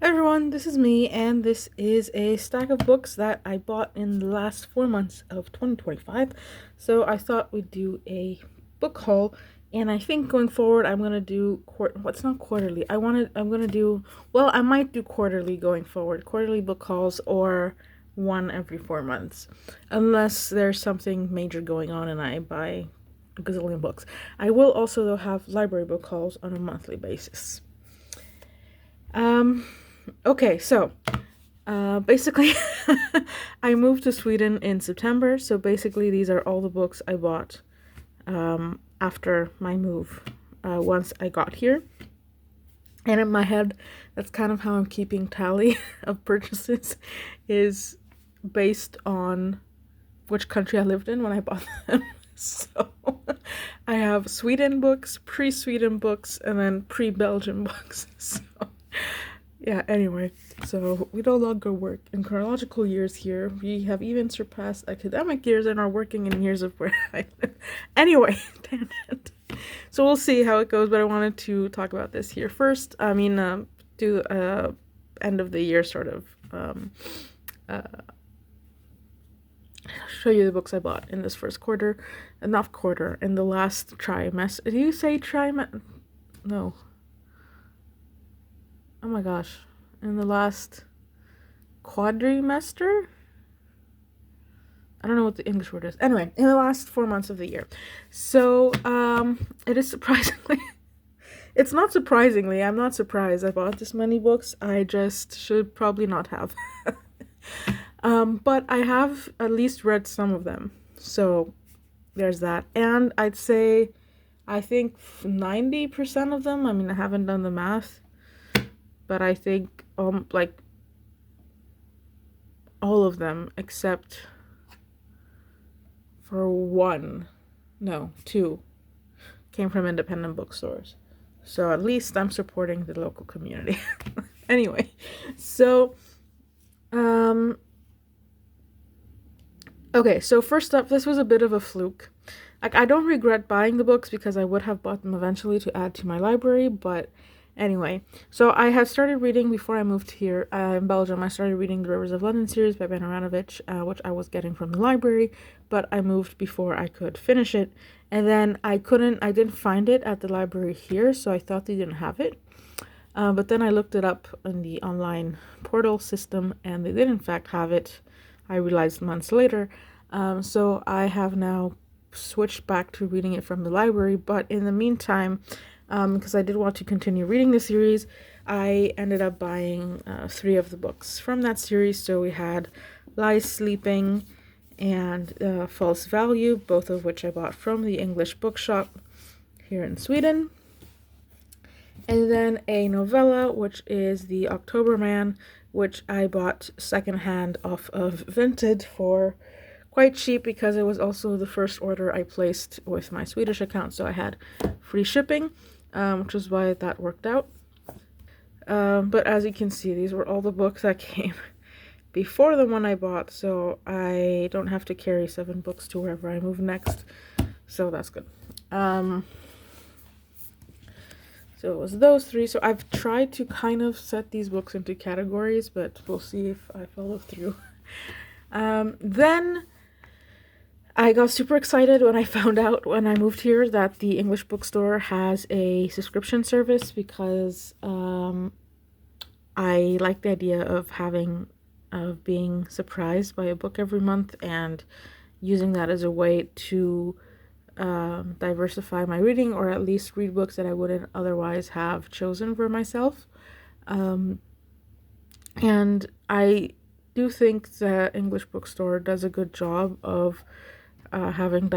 Hi everyone, this is me, and this is a stack of books that I bought in the last 4 months of 2025. So I thought we'd do a book haul, and I think going forward I'm gonna do what's not quarterly. I'm gonna do I might do quarterly going forward, quarterly book hauls or one every 4 months, unless there's something major going on and I buy a gazillion books. I will also though have library book hauls on a monthly basis. Um, okay, so basically, I moved to Sweden in September. So basically, these are all the books I bought after my move once I got here. And in my head, that's kind of how I'm keeping tally of purchases, is based on which country I lived in when I bought them. So I have Sweden books, pre-Sweden books, and then pre-Belgian books. So yeah, anyway, so we no longer work in chronological years here. We have even surpassed academic years and are working in years of where I live. Anyway, tangent. So we'll see how it goes, but I wanted to talk about this here first. Do end of the year sort of uh, show you the books I bought in this first quarter, not quarter, in the last trimester. Do you say trimester? No. Oh my gosh. In the last quadrimester? I don't know what the English word is. Anyway, in the last 4 months of the year. So, it is surprisingly... It's not surprisingly. I'm not surprised I bought this many books. I just should probably not have. But I have at least read some of them. So, there's that. And I'd say, I think 90% of them, I haven't done the math, but I think like all of them except for two came from independent bookstores. So at least I'm supporting the local community. Anyway, so okay, so first up, this was a bit of a fluke. Like, I don't regret buying the books because I would have bought them eventually to add to my library, but anyway, so I had started reading before I moved here in Belgium. I started reading the Rivers of London series by Ben Aranovich, which I was getting from the library, but I moved before I could finish it. And then I didn't find it at the library here, so I thought they didn't have it. But then I looked it up in the online portal system, and they did in fact have it. I realized months later. So I have now switched back to reading it from the library, but in the meantime, because I did want to continue reading the series, I ended up buying 3 of the books from that series. So we had Lies Sleeping and False Value, both of which I bought from the English bookshop here in Sweden. And then a novella, which is The October Man, which I bought secondhand off of Vinted for quite cheap because it was also the first order I placed with my Swedish account, so I had free shipping, which is why that worked out. But as you can see, these were all the books that came before the one I bought, so I don't have to carry 7 books to wherever I move next, so that's good. So it was those 3. So I've tried to kind of set these books into categories, but we'll see if I follow through. Then I got super excited when I found out when I moved here that the English bookstore has a subscription service, because I like the idea of being surprised by a book every month and using that as a way to diversify my reading, or at least read books that I wouldn't otherwise have chosen for myself. And I do think the English bookstore does a good job of having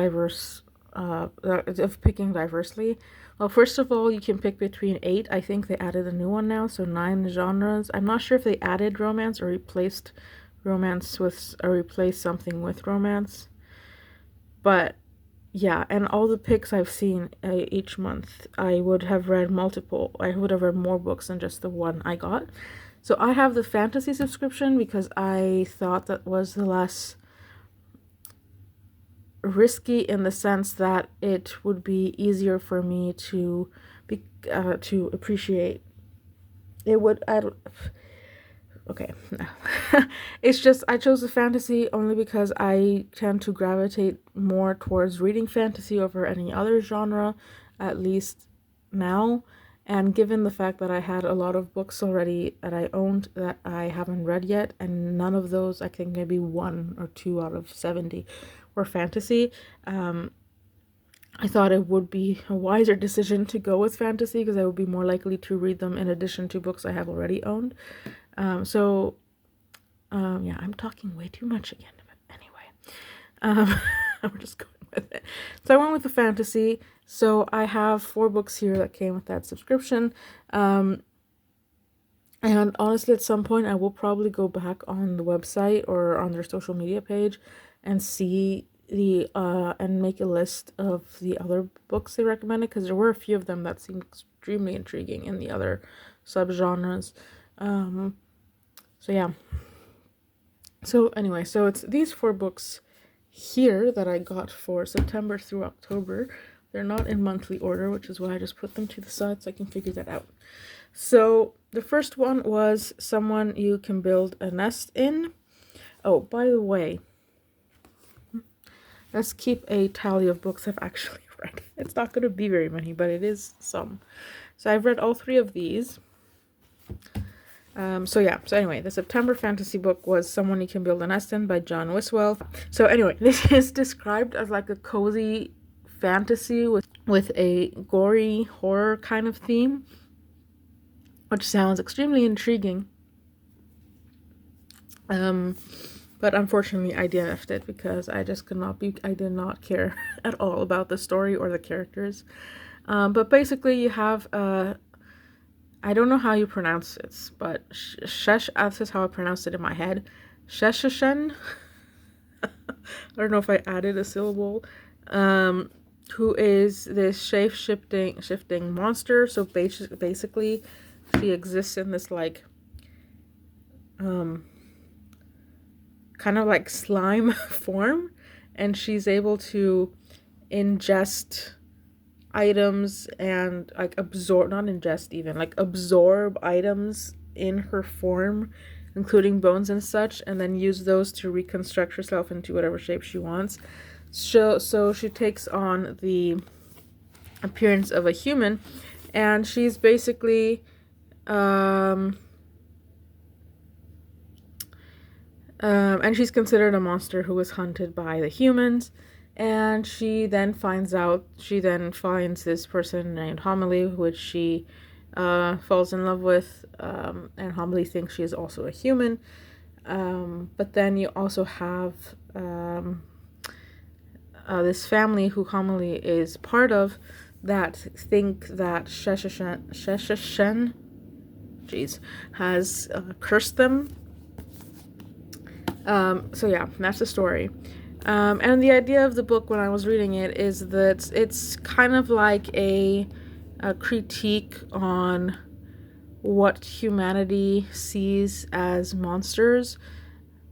of picking diversely. Well, first of all, you can pick between 8. I think they added a new one now, so 9 genres. I'm not sure if they added romance or replaced something with romance. But yeah, and all the picks I've seen each month, I would have read more books than just the one I got. So I have the fantasy subscription because I thought that was the less risky, in the sense that it would be easier for me to appreciate. okay, no. It's just I chose the fantasy only because I tend to gravitate more towards reading fantasy over any other genre, at least now. And given the fact that I had a lot of books already that I owned that I haven't read yet, and none of those, I think maybe 1 or 2 out of 70 were fantasy, I thought it would be a wiser decision to go with fantasy because I would be more likely to read them in addition to books I have already owned. Yeah, I'm talking way too much again, but anyway, I'm just going with it. So I went with the fantasy. So I have 4 books here that came with that subscription. And honestly, at some point, I will probably go back on the website or on their social media page and see and make a list of the other books they recommended, because there were a few of them that seemed extremely intriguing in the other subgenres. So yeah. So anyway, so it's these 4 books here that I got for September through October. They're not in monthly order, which is why I just put them to the side so I can figure that out. So the first one was Someone You Can Build a Nest In. Oh, by the way, let's keep a tally of books I've actually read. It's not going to be very many, but it is some. So I've read all 3 of these. So anyway, the September fantasy book was Someone You Can Build a Nest In by John Wiswell. So anyway, this is described as like a cozy fantasy with a gory horror kind of theme, which sounds extremely intriguing. But unfortunately I DNF'd it because I did not care at all about the story or the characters. But basically you have I don't know how you pronounce this, but this is how I pronounced it in my head. Sheshishen. I don't know if I added a syllable. Who is this shifting monster. So basically she exists in this like kind of like slime form, and she's able to ingest items and like absorb items in her form, including bones and such, and then use those to reconstruct herself into whatever shape she wants. So she takes on the appearance of a human, and she's basically and she's considered a monster who was hunted by the humans. And she then finds this person named Homily, which she falls in love with, and Homily thinks she is also a human. But then you also have this family who Homily is part of that think that Sheshishen has cursed them. So yeah, that's the story. And the idea of the book when I was reading it is that it's kind of like a critique on what humanity sees as monsters,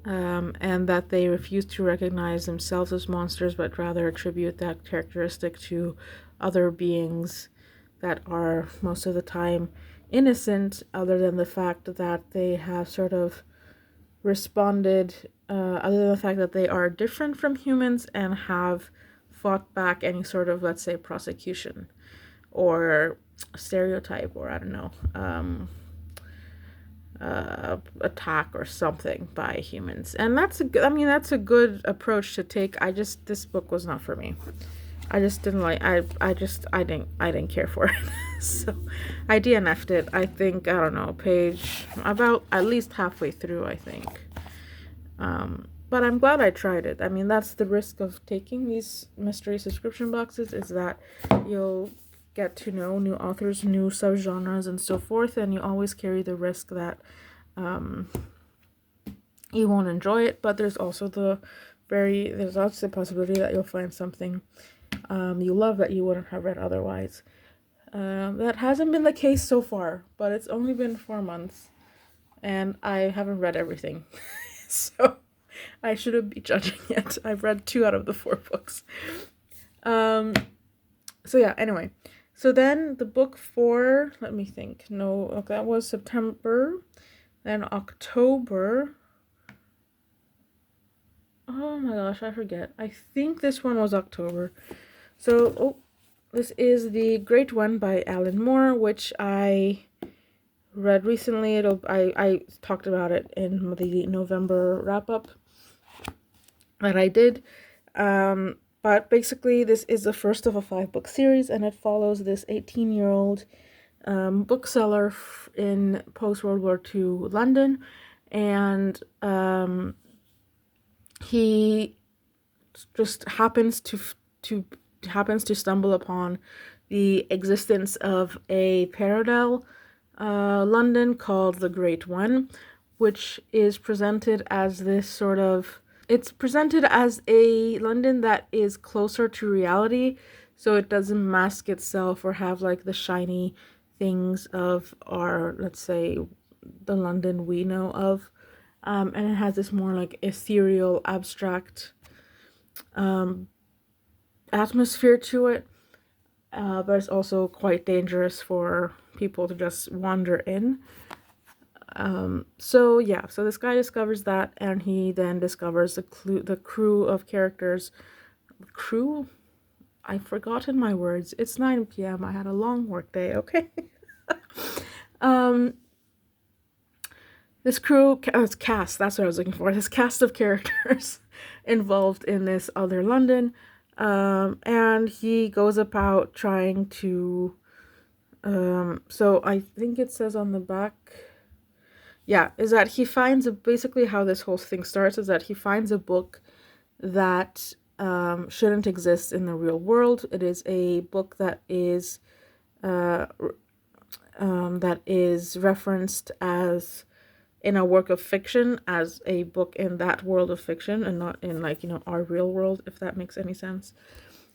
and that they refuse to recognize themselves as monsters, but rather attribute that characteristic to other beings that are most of the time innocent, other than the fact that they have sort of responded, other than the fact that they are different from humans and have fought back any sort of, let's say, prosecution or stereotype, or I don't know, attack or something by humans. And that's a good approach to take. This book was not for me. I just didn't like. I didn't care for it. So I DNF'd it. I think, I don't know, page about at least halfway through, I think. But I'm glad I tried it. I mean, that's the risk of taking these mystery subscription boxes, is that you'll get to know new authors, new subgenres, and so forth, and you always carry the risk that you won't enjoy it. But there's also the possibility that you'll find something you love that you wouldn't have read otherwise. That hasn't been the case so far, but it's only been 4 months, and I haven't read everything. So I shouldn't be judging yet. I've read 2 out of the 4 books. So yeah, anyway. So then the book for, let me think. No, that was September. Then October, oh my gosh, I forget. I think this one was October. So, this is The Great One by Alan Moore, which I read recently. I talked about it in the November wrap-up that I did. But basically, this is the first of a 5-book series, and it follows this 18-year-old bookseller in post-World War II London, and he just happens to stumble upon the existence of a parallel London called the Great One, which is presented as this sort of, it's presented as a London that is closer to reality, so it doesn't mask itself or have like the shiny things of our, let's say, the London we know of. And it has this more like ethereal, abstract atmosphere to it, but it's also quite dangerous for people to just wander in. So this guy discovers that, and he then discovers the crew of characters. Crew? I've forgotten my words. It's 9 p.m. I had a long work day, okay? This cast, that's what I was looking for. This cast of characters involved in this other London. And he goes about trying to, so I think it says on the back, is that he finds basically how this whole thing starts is that he finds a book that shouldn't exist in the real world. It is a book that is referenced as in a work of fiction as a book in that world of fiction and not in our real world, if that makes any sense.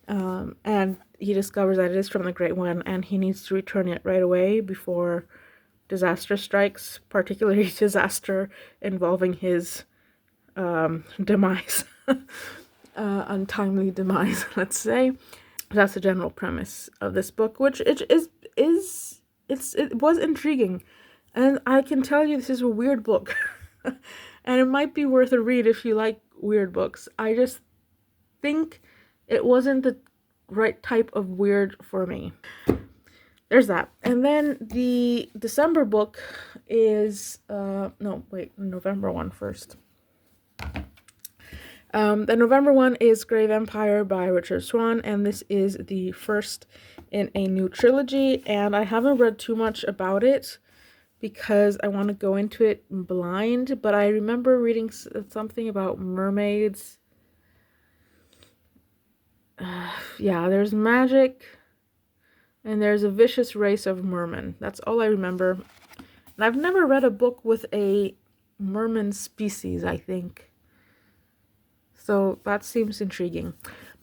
And he discovers that it is from the Great One, and he needs to return it right away before disaster strikes, particularly disaster involving his demise, untimely demise, let's say. That's the general premise of this book, which it was intriguing, and I can tell you this is a weird book, and it might be worth a read if you like weird books. I just think it wasn't the right type of weird for me. There's that. And then the December book is November one first. The November one is Grave Empire by Richard Swan, and this is the first in a new trilogy, and I haven't read too much about it because I want to go into it blind, but I remember reading something about mermaids. There's magic, and there's a vicious race of mermen. That's all I remember. And I've never read a book with a merman species, I think. So that seems intriguing.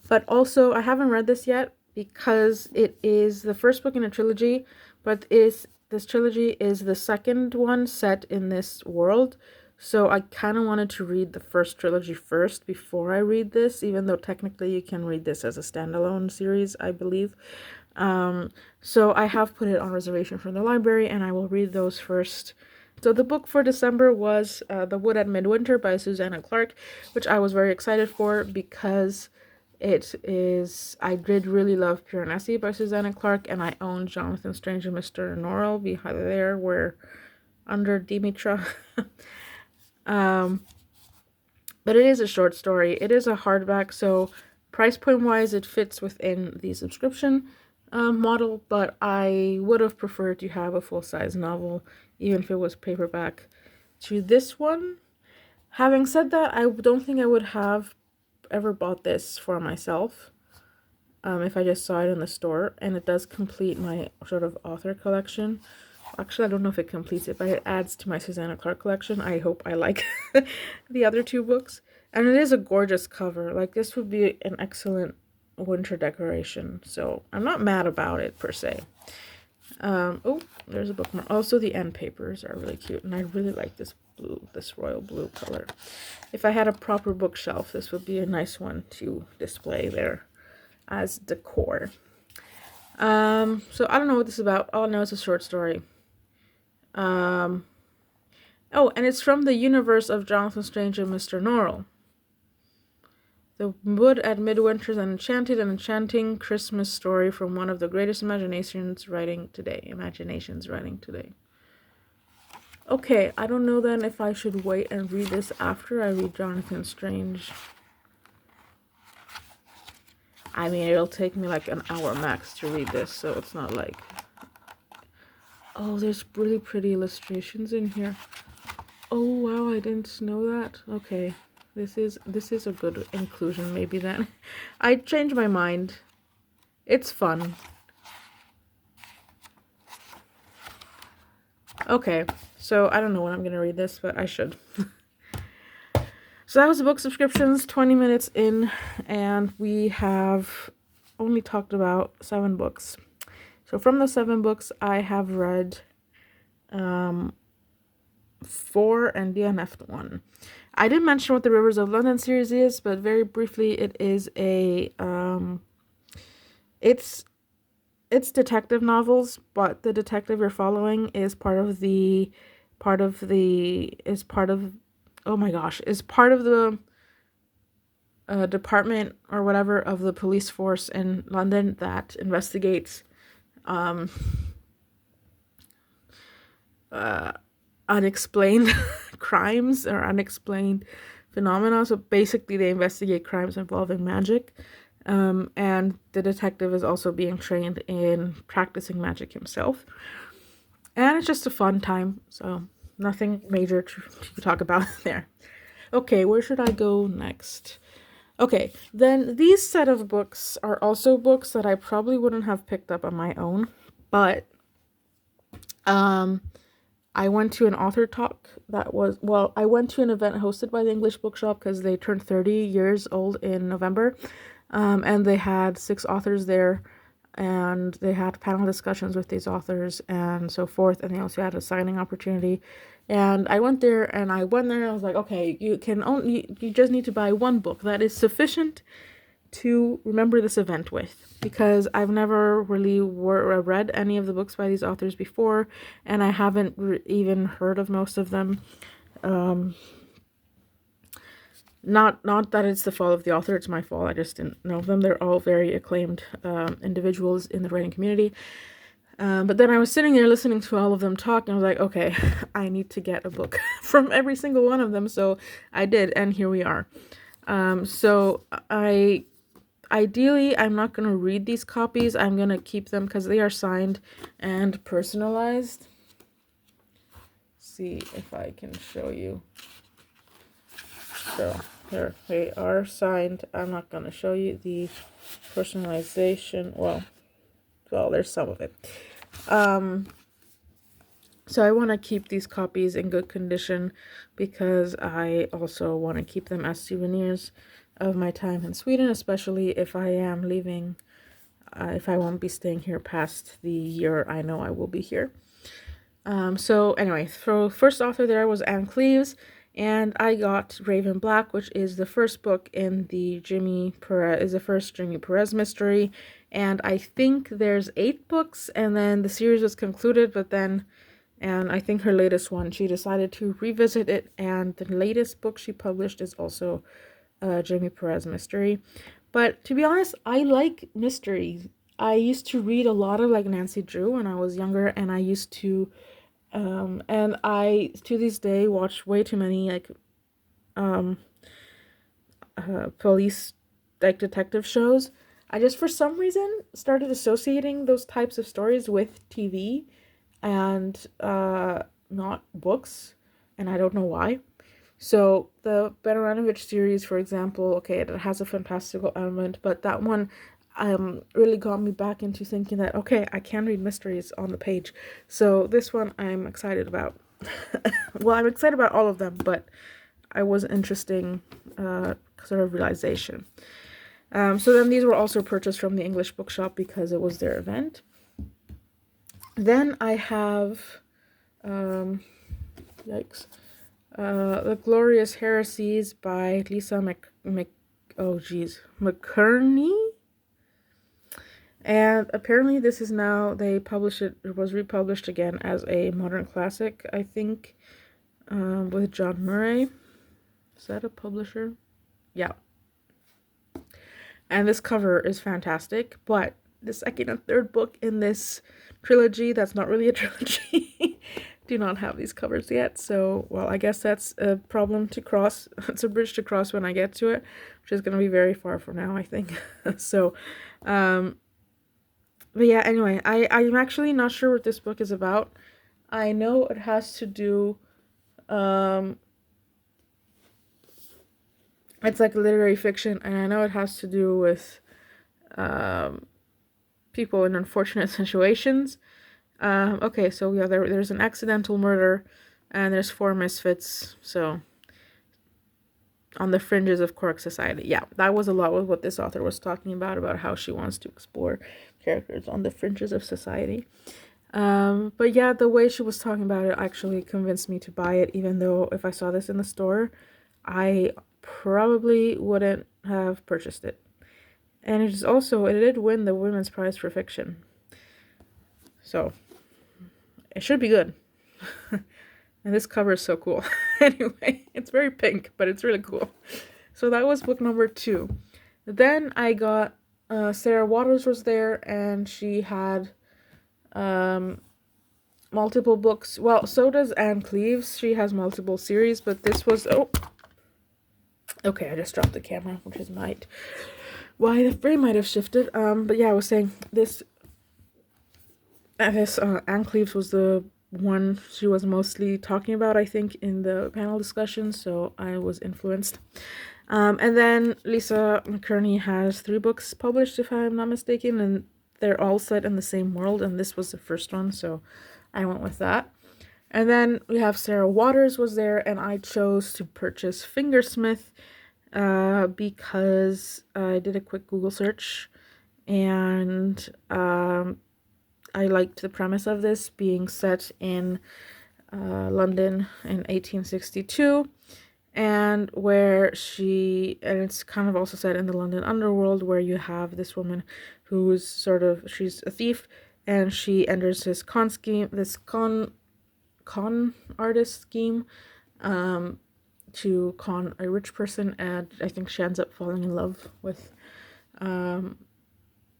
But also, I haven't read this yet because it is the first book in a trilogy, but this trilogy is the second one set in this world. So I kind of wanted to read the first trilogy first before I read this, even though technically you can read this as a standalone series, I believe. So I have put it on reservation from the library, and I will read those first. So the book for December was The Wood at Midwinter by Susanna Clarke, which I was very excited for because I did really love Pure Nessie by Susanna Clarke, and I own Jonathan Strange and Mr. Norrell behind there, where under Dimitra. But it is a short story. It is a hardback, so price point wise it fits within the subscription model, but I would have preferred to have a full-size novel, even if it was paperback, to this one. Having said that, I don't think I would have ever bought this for myself if I just saw it in the store, and it does complete my sort of author collection. Actually, I don't know if it completes it, but it adds to my Susanna Clarke collection. I hope I like the other two books. And it is a gorgeous cover. Like, this would be an excellent winter decoration. So I'm not mad about it, per se. There's a bookmark. Also, the end papers are really cute. And I really like this blue, this royal blue color. If I had a proper bookshelf, this would be a nice one to display there as decor. So I don't know what this is about. All I know it's a short story. Oh, and it's from the universe of Jonathan Strange and Mr. Norrell. The Wood at Midwinter's an enchanted and enchanting Christmas story from one of the greatest imaginations writing today. Okay, I don't know then if I should wait and read this after I read Jonathan Strange. I mean, it'll take me like an hour max to read this, so it's not like... Oh, there's really pretty illustrations in here. Oh, wow, I didn't know that. Okay, this is a good inclusion maybe then. I changed my mind. It's fun. Okay, so I don't know when I'm going to read this, but I should. So that was the book subscriptions, 20 minutes in, and we have only talked about 7 books. So from the 7 books, I have read 4 and DNF'd 1. I didn't mention what the Rivers of London series is, but very briefly, it is a it's detective novels, but the detective you're following is part of the department or whatever of the police force in London that investigates unexplained crimes or unexplained phenomena. So basically they investigate crimes involving magic. And the detective is also being trained in practicing magic himself. And it's just a fun time, so nothing major to talk about there. Okay, where should I go next? Okay, then these set of books are also books that I probably wouldn't have picked up on my own, but I went to an author talk I went to an event hosted by the English Bookshop because they turned 30 years old in November, and they had 6 authors there, and they had panel discussions with these authors and so forth, and they also had a signing opportunity. And I went there and I was like, okay, you just need to buy 1 book. That is sufficient to remember this event with, because I've never really read any of the books by these authors before, and I haven't even heard of most of them. Not that it's the fault of the author, it's my fault. I just didn't know them. They're all very acclaimed individuals in the writing community. But then I was sitting there listening to all of them talk, and I was like, okay, I need to get a book from every single one of them. So I did, and here we are. So ideally, I'm not going to read these copies. I'm going to keep them because they are signed and personalized. See if I can show you. So here, they are signed. I'm not going to show you the personalization. Well, there's some of it. So I want to keep these copies in good condition because I also want to keep them as souvenirs of my time in Sweden, especially if I am leaving, if I won't be staying here past the year I know I will be here. So anyway, for first author there was Anne Cleeves, and I got Raven Black, which is the first book in the Jimmy Perez mystery, and I think there's 8 books, and then the series was concluded, and I think her latest one, she decided to revisit it, and the latest book she published is also a Jimmy Perez mystery. But to be honest, I like mysteries. I used to read a lot of like Nancy Drew when I was younger, and I used to and I to this day watch way too many like police like detective shows. I just for some reason started associating those types of stories with TV and not books, and I don't know why. So the Baranovich series, for example, okay, it has a fantastical element, but that one really got me back into thinking that, okay, I can read mysteries on the page. So this one I'm excited about. Well, I'm excited about all of them, but it was an interesting sort of realization. So then these were also purchased from the English Bookshop because it was their event. Then I have, The Glorious Heresies by Lisa McKerney. And apparently this is now, it was republished again as a modern classic, I think. with John Murray. Is that a publisher? Yeah. And this cover is fantastic, but the second and third book in this trilogy, that's not really a trilogy, do not have these covers yet. So, well, I guess that's a problem to cross. It's a bridge to cross when I get to it, which is going to be very far from now, I think. So, but yeah, anyway, I'm actually not sure what this book is about. I know it has to do, it's like literary fiction, and I know it has to do with people in unfortunate situations. Okay, so yeah, there's an accidental murder, and there's 4 misfits, so on the fringes of Cork society. Yeah, that was a lot with what this author was talking about how she wants to explore characters on the fringes of society. But yeah, the way she was talking about it actually convinced me to buy it, even though if I saw this in the store, I probably wouldn't have purchased it. And it did win the Women's Prize for Fiction. So, it should be good. And this cover is so cool. Anyway, it's very pink, but it's really cool. So that was book number 2. Then I got, Sarah Waters was there, and she had multiple books. Well, so does Anne Cleves. She has multiple series, but this was, okay, I just dropped the camera, which is why the frame might have shifted. But yeah, I was saying this Anne Cleves was the one she was mostly talking about, I think, in the panel discussion, so I was influenced. And then Lisa McKerney has 3 books published, if I'm not mistaken, and they're all set in the same world, and this was the first one, so I went with that. And then we have Sarah Waters was there, and I chose to purchase Fingersmith because I did a quick Google search, and I liked the premise of this being set in London in 1862, and it's kind of also set in the London underworld, where you have this woman who's she's a thief, and she enters this con artist scheme, to con a rich person, and I think she ends up falling in love with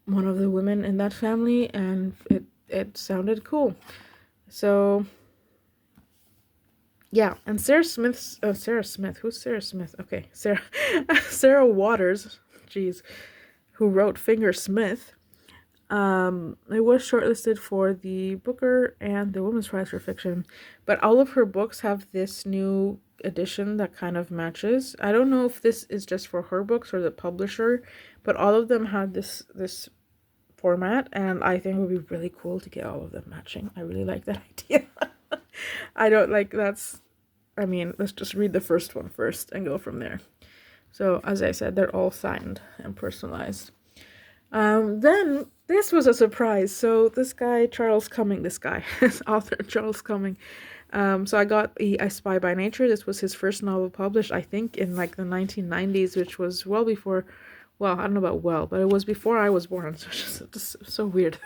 one of the women in that family, and it sounded cool. So yeah, and Sarah Smith, who's Sarah Smith? Okay, Sarah Waters, jeez, who wrote Fingersmith. It was shortlisted for the Booker and the Women's Prize for Fiction, but all of her books have this new edition that kind of matches. I don't know if this is just for her books or the publisher, but all of them had this format, and I think it would be really cool to get all of them matching. I really like that idea. Let's just read the first one first and go from there. So, as I said, they're all signed and personalized. Then this was a surprise. So this author Charles Cumming. So I got A Spy by Nature. This was his first novel published, I think, in like the 1990s, which was well before, well, I don't know about well, but it was before I was born. So it's just so weird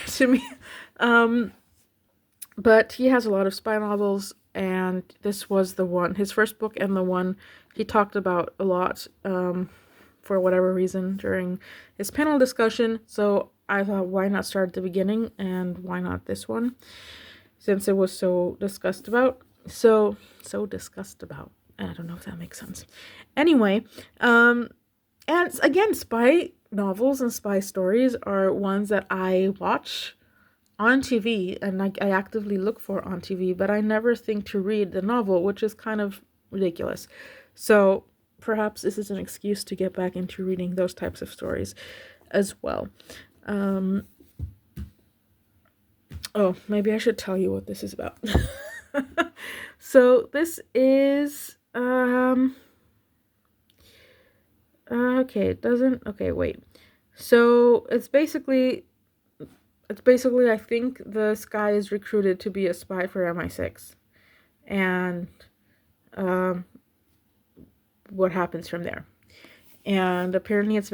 to me. But he has a lot of spy novels, and this was his first book, and the one he talked about a lot, for whatever reason during his panel discussion. So I thought, why not start at the beginning, and why not this one, since it was so discussed about. So discussed about. I don't know if that makes sense. Anyway, and again, spy novels and spy stories are ones that I watch on TV, and I actively look for on TV, but I never think to read the novel, which is kind of ridiculous. So perhaps this is an excuse to get back into reading those types of stories as well. Maybe I should tell you what this is about. So this is wait. So it's basically I think this guy is recruited to be a spy for MI6, and what happens from there. And apparently this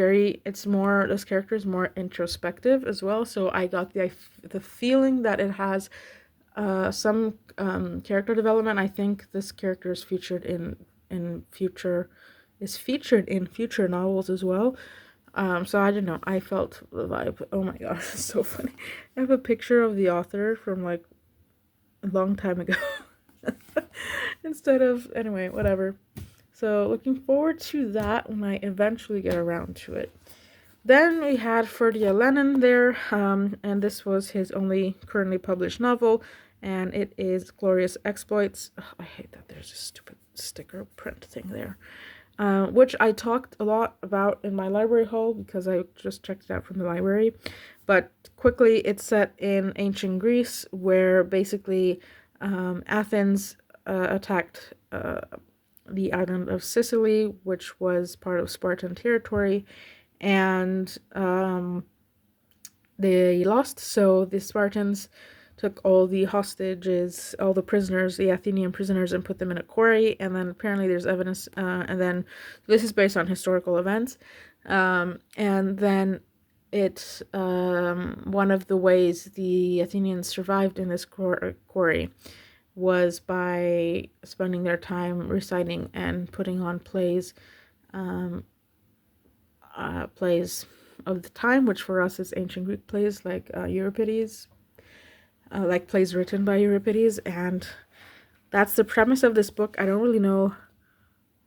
character is more introspective as well, so I got the feeling that it has some character development. I think this character is featured in future novels as well. So I don't know. I felt the vibe. Oh my god, it's so funny. I have a picture of the author from like a long time ago. Instead of anyway, whatever. So looking forward to that when I eventually get around to it. Then we had Ferdia Lennon there, and this was his only currently published novel, and it is Glorious Exploits. Ugh, I hate that there's a stupid sticker print thing there, which I talked a lot about in my library haul because I just checked it out from the library. But quickly, it's set in ancient Greece, where basically Athens attacked the island of Sicily, which was part of Spartan territory, and they lost. So the Spartans took all the hostages, all the prisoners, the Athenian prisoners, and put them in a quarry. And then apparently there's evidence, and then this is based on historical events. And then it's one of the ways the Athenians survived in this quarry was by spending their time reciting and putting on plays plays of the time, which for us is ancient Greek plays like Euripides, like plays written by Euripides, and that's the premise of this book. I don't really know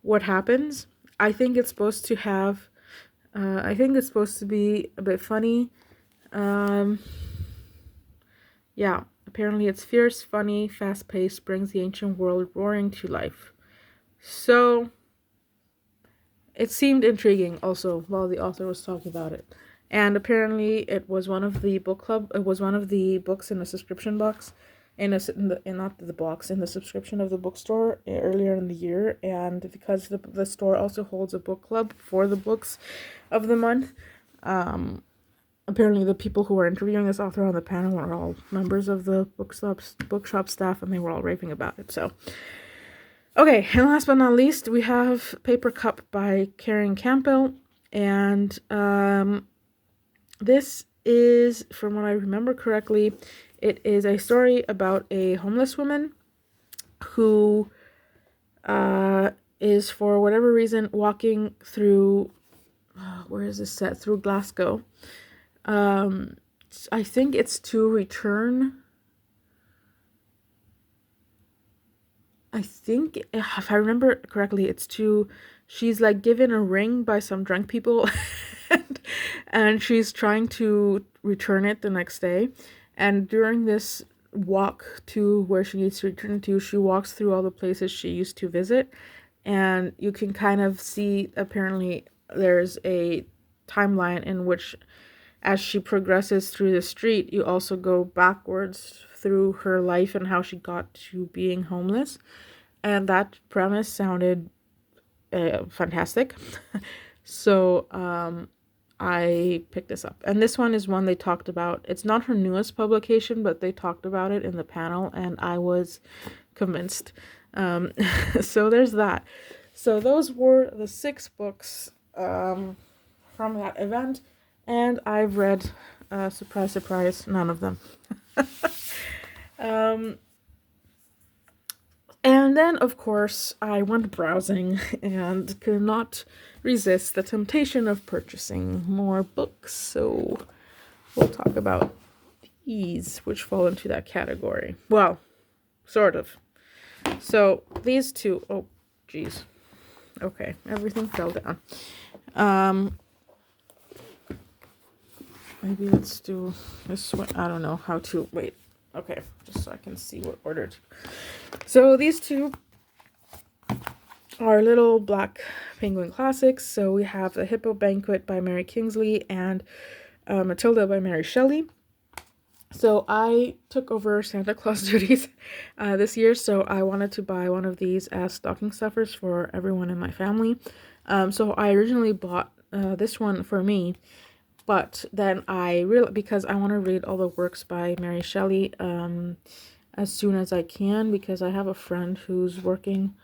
what happens. I think it's supposed to have, I think it's supposed to be a bit funny. Yeah, apparently it's fierce, funny, fast-paced, brings the ancient world roaring to life. So it seemed intriguing also while the author was talking about it. And apparently it was one of the it was one of the books in the subscription box, in the subscription of the bookstore earlier in the year. And because the store also holds a book club for the books of the month, apparently the people who were interviewing this author on the panel were all members of the bookshop staff, and they were all raving about it. So okay, and last but not least, we have Paper Cup by Karen Campbell, and this is, from what I remember correctly, it is a story about a homeless woman who is, for whatever reason, walking through, where is this set? Through Glasgow. I think it's to return. I think, if I remember correctly, she's like given a ring by some drunk people and she's trying to return it the next day. And during this walk to where she needs to return to, she walks through all the places she used to visit. And you can kind of see, apparently, there's a timeline in which, as she progresses through the street, you also go backwards through her life and how she got to being homeless. And that premise sounded fantastic. So I picked this up. And this one is one they talked about. It's not her newest publication, but they talked about it in the panel, and I was convinced. So there's that. So those were the 6 books from that event. And I've read, surprise, surprise, none of them. And then, of course, I went browsing and could not resist the temptation of purchasing more books. So we'll talk about these, which fall into that category. Well, sort of. So these two, oh, geez. Okay, everything fell down. Maybe let's do this one. I don't know how to, wait. Okay, just so I can see what order to. So these two are little black penguin classics. So we have The Hippo Banquet by Mary Kingsley and Matilda by Mary Shelley. So I took over Santa Claus duties this year, so I wanted to buy one of these as stocking stuffers for everyone in my family. So I originally bought this one for me, but then because I want to read all the works by Mary Shelley as soon as I can, because I have a friend who's working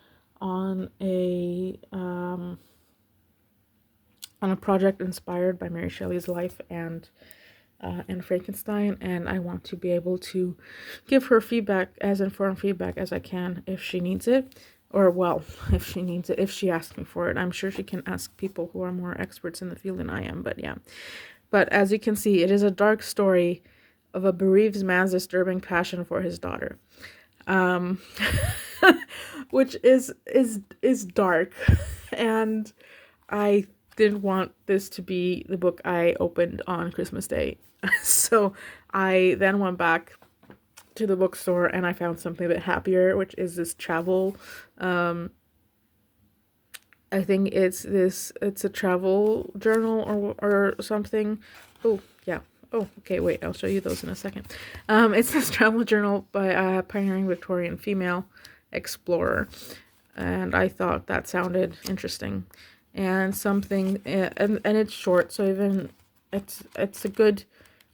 on a project inspired by Mary Shelley's life, and in Frankenstein, and I want to be able to give her feedback, as informed feedback as I can, if she needs it. Or, well, if she needs it, if she asks me for it. I'm sure she can ask people who are more experts in the field than I am, but yeah. But as you can see, it is a dark story of a bereaved man's disturbing passion for his daughter. Um, which is dark, and I didn't want this to be the book I opened on Christmas Day. So I then went back to the bookstore and I found something a bit happier, which is this travel. I think it's a travel journal or something. Oh, yeah. Oh, okay, wait, I'll show you those in a second. It's this travel journal by a pioneering Victorian female explorer. And I thought that sounded interesting. And something, and it's short, so even it's a good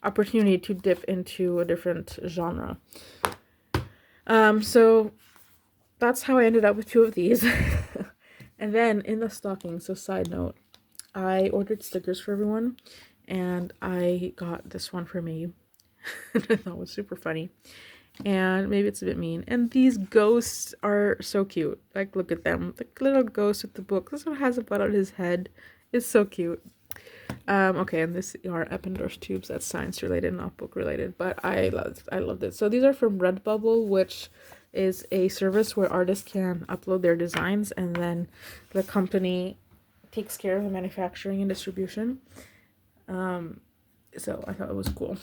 opportunity to dip into a different genre. So that's how I ended up with two of these. And then in the stocking, so side note, I ordered stickers for everyone, and I got this one for me. I thought it was super funny. And maybe it's a bit mean. And these ghosts are so cute. Like, look at them. The little ghost with the book. This one has a butt on his head. It's so cute. Okay, and this are Eppendorf tubes. That's science related, not book related. But I loved it. So these are from Redbubble, which is a service where artists can upload their designs, and then the company takes care of the manufacturing and distribution. So I thought it was cool.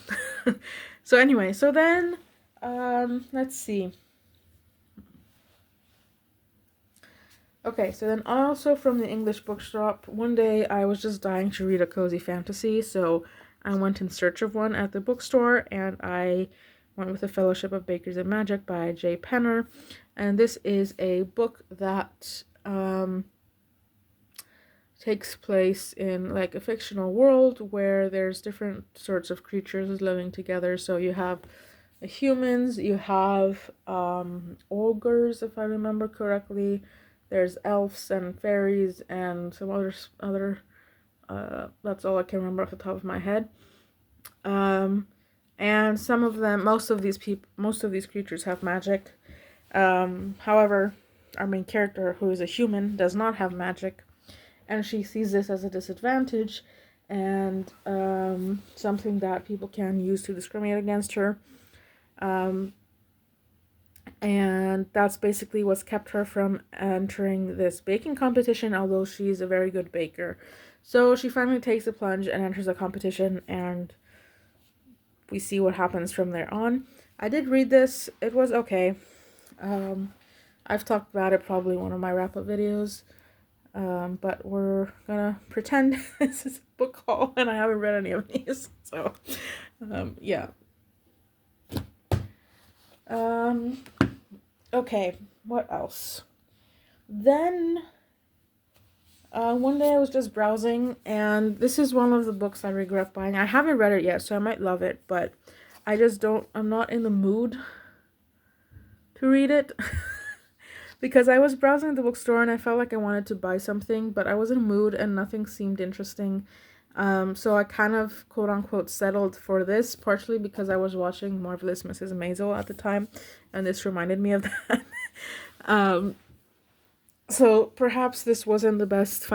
So anyway, so then let's see. Okay, so then also from the English bookshop, one day I was just dying to read a cozy fantasy, so I went in search of one at the bookstore, and I went with The Fellowship of Bakers and Magic by J. Penner. And this is a book that takes place in like a fictional world where there's different sorts of creatures living together. So you have humans, you have ogres, if I remember correctly. There's elves and fairies and some other that's all I can remember off the top of my head. And some of them, most of these creatures have magic. However, our main character, who is a human, does not have magic, and she sees this as a disadvantage and something that people can use to discriminate against her. And that's basically what's kept her from entering this baking competition, although she's a very good baker. So she finally takes the plunge and enters the competition, and we see what happens from there on. I did read this. It was okay. I've talked about it probably in one of my wrap-up videos. But we're gonna pretend this is a book haul, and I haven't read any of these. So, yeah. Okay, what else? Then, one day I was just browsing, and this is one of the books I regret buying. I haven't read it yet, so I might love it, but I'm not in the mood to read it. Because I was browsing at the bookstore and I felt like I wanted to buy something, but I was in a mood and nothing seemed interesting. So I kind of, quote unquote, settled for this, partially because I was watching Marvelous Mrs. Maisel at the time, and this reminded me of that. So perhaps this wasn't the best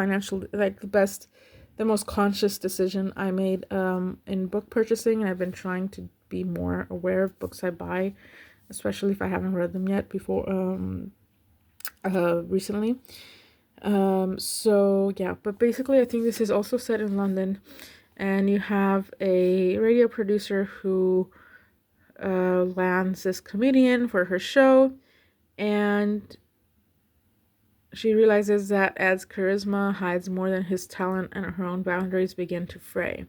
the most conscious decision I made in book purchasing, and I've been trying to be more aware of books I buy, especially if I haven't read them yet before, recently. So yeah, but basically I think this is also set in London, and you have a radio producer who lands this comedian for her show, and she realizes that Ed's charisma hides more than his talent, and her own boundaries begin to fray.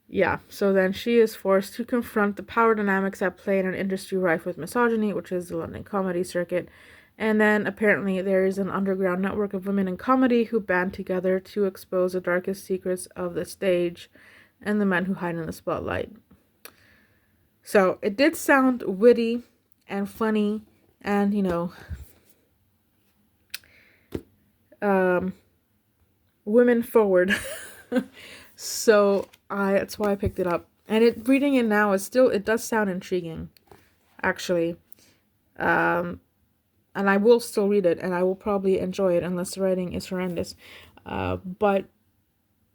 Yeah, so then she is forced to confront the power dynamics at play in an industry rife with misogyny, which is the London comedy circuit. And then apparently there is an underground network of women in comedy who band together to expose the darkest secrets of the stage and the men who hide in the spotlight. So it did sound witty and funny and, women forward. So that's why I picked it up. And reading it now it does sound intriguing, actually. Um, and I will still read it, and I will probably enjoy it unless the writing is horrendous. But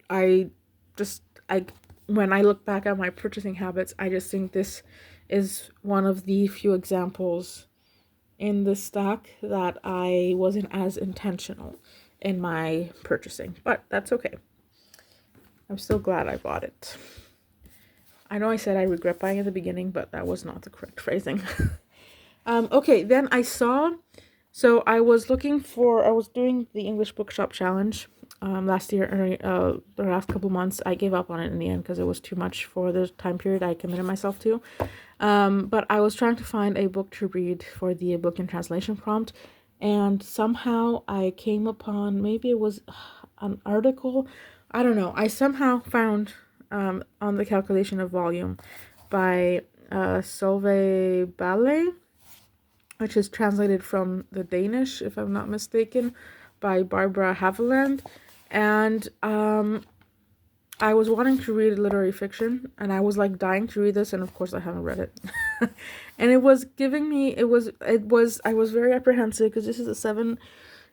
I just I when I look back at my purchasing habits, I just think this is one of the few examples in the stack that I wasn't as intentional in my purchasing, but that's okay. I'm still glad I bought it. I know I said I regret buying at the beginning, but that was not the correct phrasing. Okay, then so I was doing the English Bookshop Challenge last year, the last couple months. I gave up on it in the end because it was too much for the time period I committed myself to. But I was trying to find a book to read for the book and translation prompt, and somehow I came upon, maybe it was an article, I don't know. I somehow found on the calculation of volume by Solveig Ballet, which is translated from the Danish, if I'm not mistaken, by Barbara Haviland. And I was wanting to read literary fiction, and I was like dying to read this, and of course I haven't read it. And it was giving me, I was very apprehensive because this is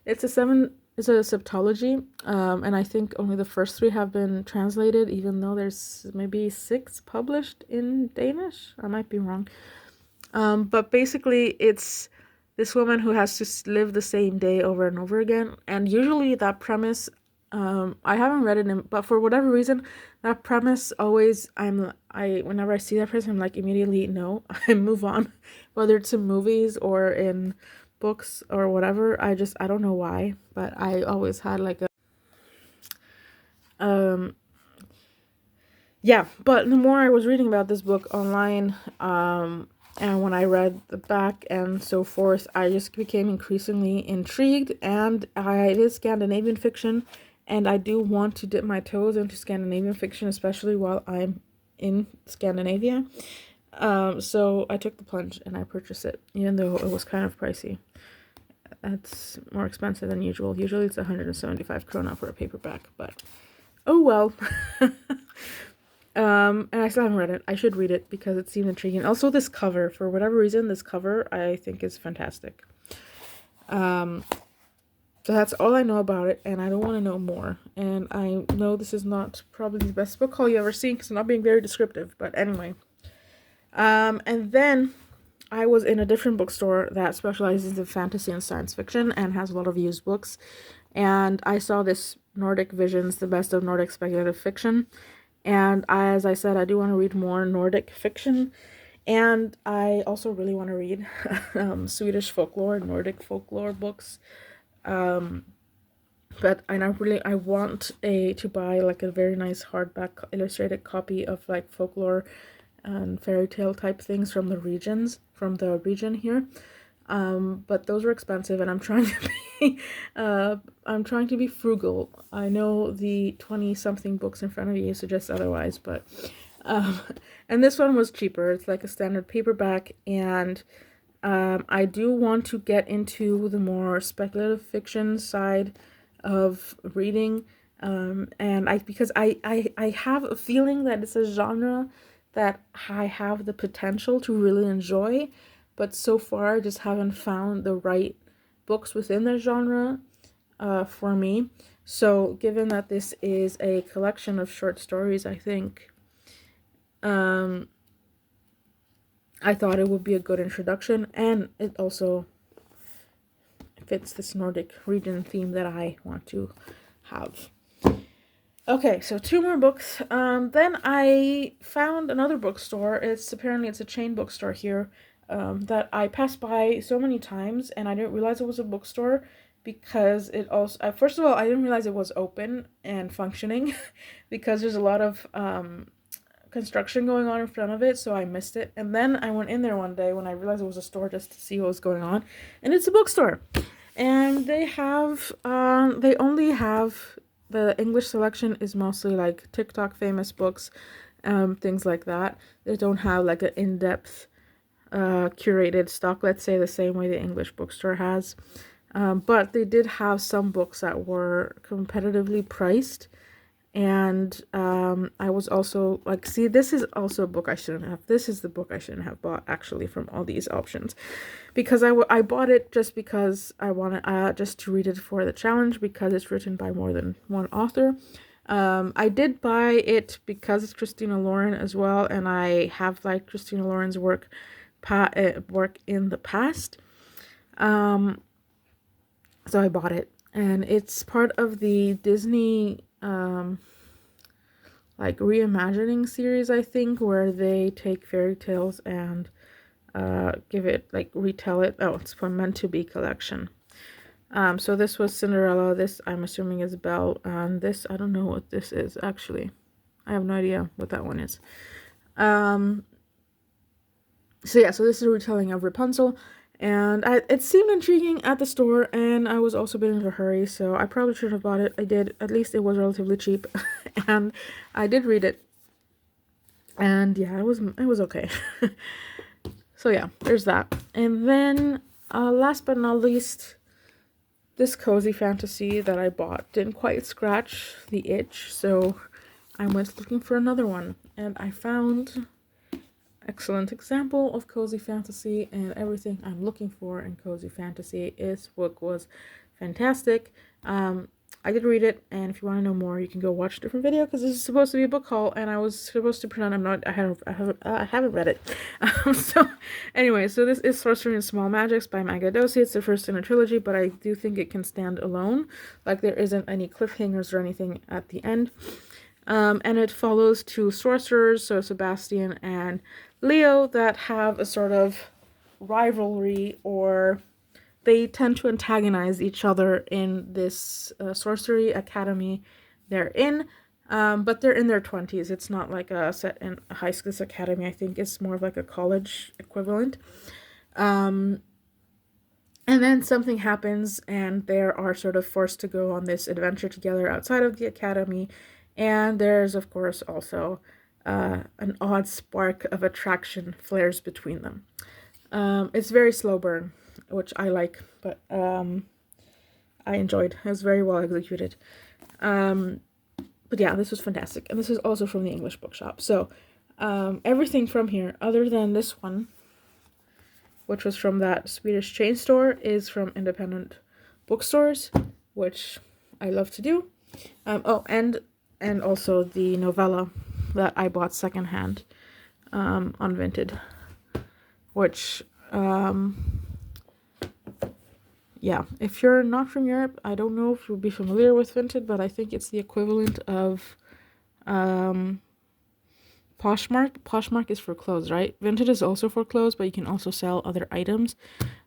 it's a septology, and I think only the first 3 have been translated, even though there's maybe 6 published in Danish. I might be wrong. But basically, it's this woman who has to live the same day over and over again. And usually that premise, I haven't read it, but for whatever reason, that premise always, whenever I see that premise, I'm like, immediately, no, I move on. Whether it's in movies or in books or whatever, I don't know why, but I always had like yeah, but the more I was reading about this book online, and when I read the back and so forth, I just became increasingly intrigued. And it is Scandinavian fiction, and I do want to dip my toes into Scandinavian fiction, especially while I'm in Scandinavia. So I took the plunge and I purchased it, even though it was kind of pricey. That's more expensive than usual. Usually it's 175 krona for a paperback, but oh well. And I still haven't read it. I should read it because it seemed intriguing. Also, this cover, for whatever reason, this cover I think is fantastic. So that's all I know about it, and I don't want to know more. And I know this is not probably the best book haul you ever seen because I'm not being very descriptive, but anyway. And then I was in a different bookstore that specializes in fantasy and science fiction and has a lot of used books. And I saw this Nordic Visions, the best of Nordic speculative fiction. And as I said, I do want to read more Nordic fiction. And I also really want to read Swedish folklore, Nordic folklore books. But I want to buy like a very nice hardback illustrated copy of like folklore and fairy tale type things from the region here. But those are expensive, and I'm trying to be frugal. I know the 20-something books in front of you suggest otherwise, but and this one was cheaper. It's like a standard paperback, and I do want to get into the more speculative fiction side of reading, and because I have a feeling that it's a genre that I have the potential to really enjoy, but so far I just haven't found the right books within the genre for me. So given that this is a collection of short stories, I think I thought it would be a good introduction, and it also fits this Nordic region theme that I want to have. Okay, so 2 more books. Then I found another bookstore. It's a chain bookstore here that I passed by so many times, and I didn't realize it was a bookstore because it also, first of all, I didn't realize it was open and functioning because there's a lot of construction going on in front of it, so I missed it. And then I went in there one day when I realized it was a store just to see what was going on, and it's a bookstore. And they only have, the English selection is mostly like TikTok famous books, things like that. They don't have like an in-depth curated stock, let's say, the same way the English bookstore has. But they did have some books that were competitively priced, And I was also like, see, this is also a book I shouldn't have. This is the book I shouldn't have bought, actually, from all these options. Because I bought it just because I wanted just to read it for the challenge, because it's written by more than one author. I did buy it because it's Christina Lauren as well, and I have liked Christina Lauren's work in the past. So I bought it, and it's part of the Disney like reimagining series, I think, where they take fairy tales and give it, like, retell it. Oh, it's for Meant to Be collection. So this was Cinderella. This, I'm assuming, is Belle, and this, I don't know what this is, actually. I have no idea what that one is. So yeah, so this is a retelling of Rapunzel, and it seemed intriguing at the store, and I was also a bit in a hurry, so I probably should have bought it. I did. At least it was relatively cheap, and I did read it, and yeah, it was okay. So yeah, there's that. And then last but not least, this cozy fantasy that I bought didn't quite scratch the itch, so I went looking for another one, and I found excellent example of cozy fantasy, and everything I'm looking for in cozy fantasy. This book was fantastic. I did read it, and if you want to know more, you can go watch a different video, because this is supposed to be a book haul, and I was supposed to pretend I'm not. I haven't read it. So anyway, so this is Sorcery and Small Magics by Magda Dosi. It's the first in a trilogy, but I do think it can stand alone. Like, there isn't any cliffhangers or anything at the end. And it follows two sorcerers, so Sebastian and Leo, that have a sort of rivalry, or they tend to antagonize each other in this sorcery academy they're in. But they're in their 20s. It's not like a set in a high school academy. I think it's more of like a college equivalent. And then something happens, and they are sort of forced to go on this adventure together outside of the academy. And there's, of course, also an odd spark of attraction flares between them. It's very slow burn, which I like, but I enjoyed. It was very well executed. But yeah, this was fantastic. And this is also from the English Bookshop. So everything from here, other than this one, which was from that Swedish chain store, is from independent bookstores, which I love to do. Oh, and also the novella that I bought secondhand on Vinted, which, yeah, if you're not from Europe, I don't know if you'll be familiar with Vinted, but I think it's the equivalent of Poshmark. Poshmark is for clothes, right? Vinted is also for clothes, but you can also sell other items.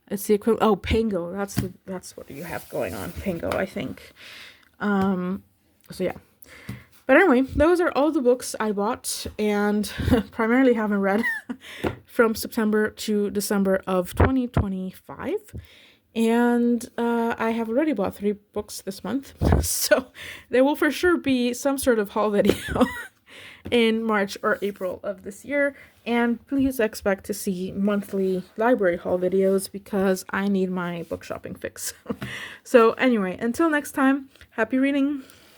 It's the equivalent. Oh, Pango. That's what you have going on. Pango, I think. So yeah. But anyway, those are all the books I bought and primarily haven't read from September to December of 2025. And I have already bought 3 books this month. So there will for sure be some sort of haul video in March or April of this year. And please expect to see monthly library haul videos, because I need my book shopping fix. So anyway, until next time, happy reading.